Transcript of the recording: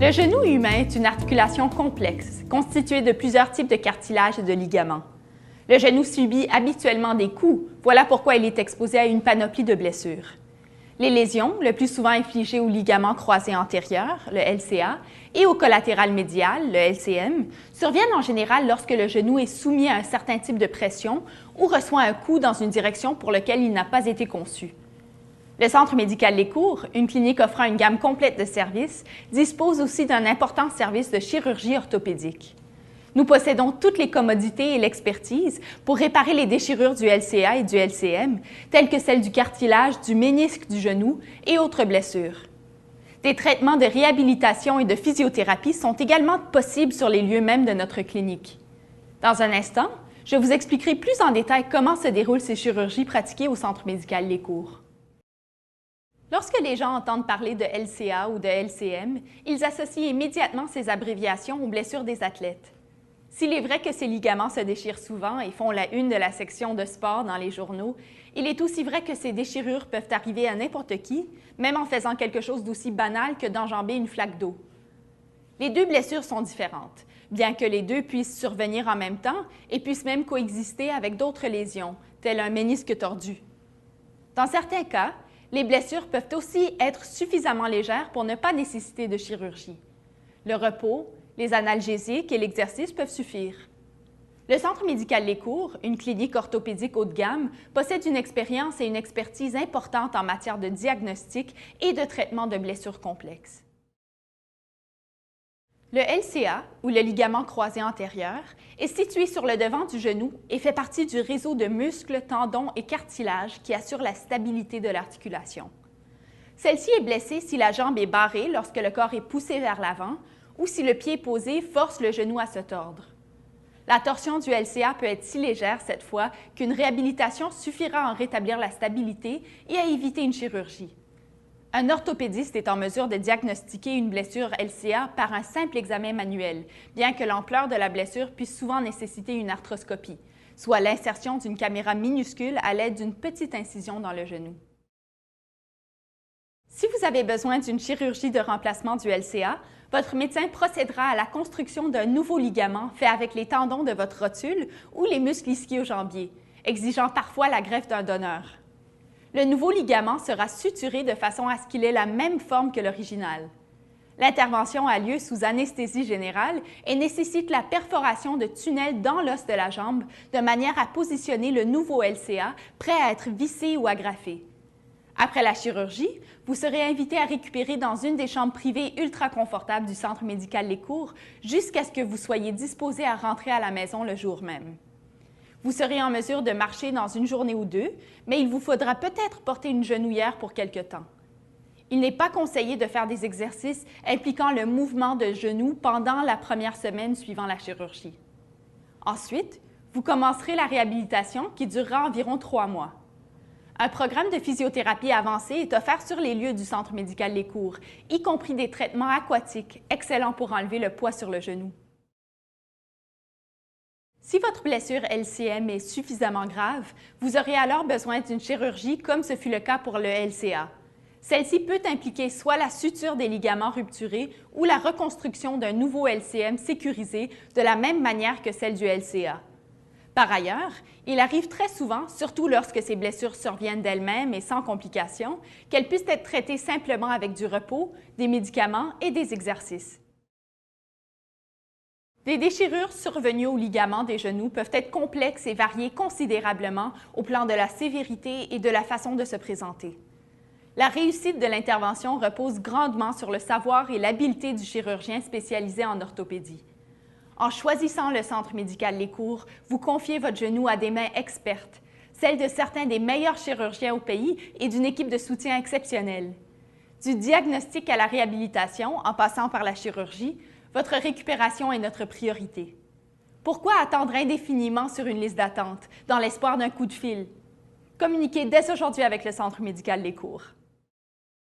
Le genou humain est une articulation complexe, constituée de plusieurs types de cartilages et de ligaments. Le genou subit habituellement des coups, voilà pourquoi il est exposé à une panoplie de blessures. Les lésions, le plus souvent infligées au ligament croisé antérieur, le LCA, et au collatéral médial, le LCM, surviennent en général lorsque le genou est soumis à un certain type de pression ou reçoit un coup dans une direction pour laquelle il n'a pas été conçu. Le Centre médical Lescours, une clinique offrant une gamme complète de services, dispose aussi d'un important service de chirurgie orthopédique. Nous possédons toutes les commodités et l'expertise pour réparer les déchirures du LCA et du LCM, telles que celles du cartilage, du ménisque du genou et autres blessures. Des traitements de réhabilitation et de physiothérapie sont également possibles sur les lieux mêmes de notre clinique. Dans un instant, je vous expliquerai plus en détail comment se déroulent ces chirurgies pratiquées au Centre médical Lescours. Lorsque les gens entendent parler de LCA ou de LCM, ils associent immédiatement ces abréviations aux blessures des athlètes. S'il est vrai que ces ligaments se déchirent souvent et font la une de la section de sport dans les journaux, il est aussi vrai que ces déchirures peuvent arriver à n'importe qui, même en faisant quelque chose d'aussi banal que d'enjamber une flaque d'eau. Les deux blessures sont différentes, bien que les deux puissent survenir en même temps et puissent même coexister avec d'autres lésions, telles un ménisque tordu. Dans certains cas, les blessures peuvent aussi être suffisamment légères pour ne pas nécessiter de chirurgie. Le repos, les analgésiques et l'exercice peuvent suffire. Le Centre médical Lescours, une clinique orthopédique haut de gamme, possède une expérience et une expertise importante en matière de diagnostic et de traitement de blessures complexes. Le LCA, ou le ligament croisé antérieur, est situé sur le devant du genou et fait partie du réseau de muscles, tendons et cartilages qui assure la stabilité de l'articulation. Celle-ci est blessée si la jambe est barrée lorsque le corps est poussé vers l'avant ou si le pied posé force le genou à se tordre. La torsion du LCA peut être si légère cette fois qu'une réhabilitation suffira à en rétablir la stabilité et à éviter une chirurgie. Un orthopédiste est en mesure de diagnostiquer une blessure LCA par un simple examen manuel, bien que l'ampleur de la blessure puisse souvent nécessiter une arthroscopie, soit l'insertion d'une caméra minuscule à l'aide d'une petite incision dans le genou. Si vous avez besoin d'une chirurgie de remplacement du LCA, votre médecin procédera à la construction d'un nouveau ligament fait avec les tendons de votre rotule ou les muscles ischio-jambiers, exigeant parfois la greffe d'un donneur. Le nouveau ligament sera suturé de façon à ce qu'il ait la même forme que l'original. L'intervention a lieu sous anesthésie générale et nécessite la perforation de tunnels dans l'os de la jambe de manière à positionner le nouveau LCA prêt à être vissé ou agrafé. Après la chirurgie, vous serez invité à récupérer dans une des chambres privées ultra confortables du Centre médical Lescours jusqu'à ce que vous soyez disposé à rentrer à la maison le jour même. Vous serez en mesure de marcher dans une journée ou deux, mais il vous faudra peut-être porter une genouillère pour quelque temps. Il n'est pas conseillé de faire des exercices impliquant le mouvement de genou pendant la première semaine suivant la chirurgie. Ensuite, vous commencerez la réhabilitation qui durera environ 3 mois. Un programme de physiothérapie avancée est offert sur les lieux du Centre médical Lescours, y compris des traitements aquatiques, excellents pour enlever le poids sur le genou. Si votre blessure LCM est suffisamment grave, vous aurez alors besoin d'une chirurgie comme ce fut le cas pour le LCA. Celle-ci peut impliquer soit la suture des ligaments rupturés ou la reconstruction d'un nouveau LCM sécurisé de la même manière que celle du LCA. Par ailleurs, il arrive très souvent, surtout lorsque ces blessures surviennent d'elles-mêmes et sans complications, qu'elles puissent être traitées simplement avec du repos, des médicaments et des exercices. Les déchirures survenues aux ligaments des genoux peuvent être complexes et varier considérablement au plan de la sévérité et de la façon de se présenter. La réussite de l'intervention repose grandement sur le savoir et l'habileté du chirurgien spécialisé en orthopédie. En choisissant le Centre médical Lescours, vous confiez votre genou à des mains expertes, celles de certains des meilleurs chirurgiens au pays et d'une équipe de soutien exceptionnelle. Du diagnostic à la réhabilitation, en passant par la chirurgie, votre récupération est notre priorité. Pourquoi attendre indéfiniment sur une liste d'attente, dans l'espoir d'un coup de fil? Communiquez dès aujourd'hui avec le Centre médical Lescours.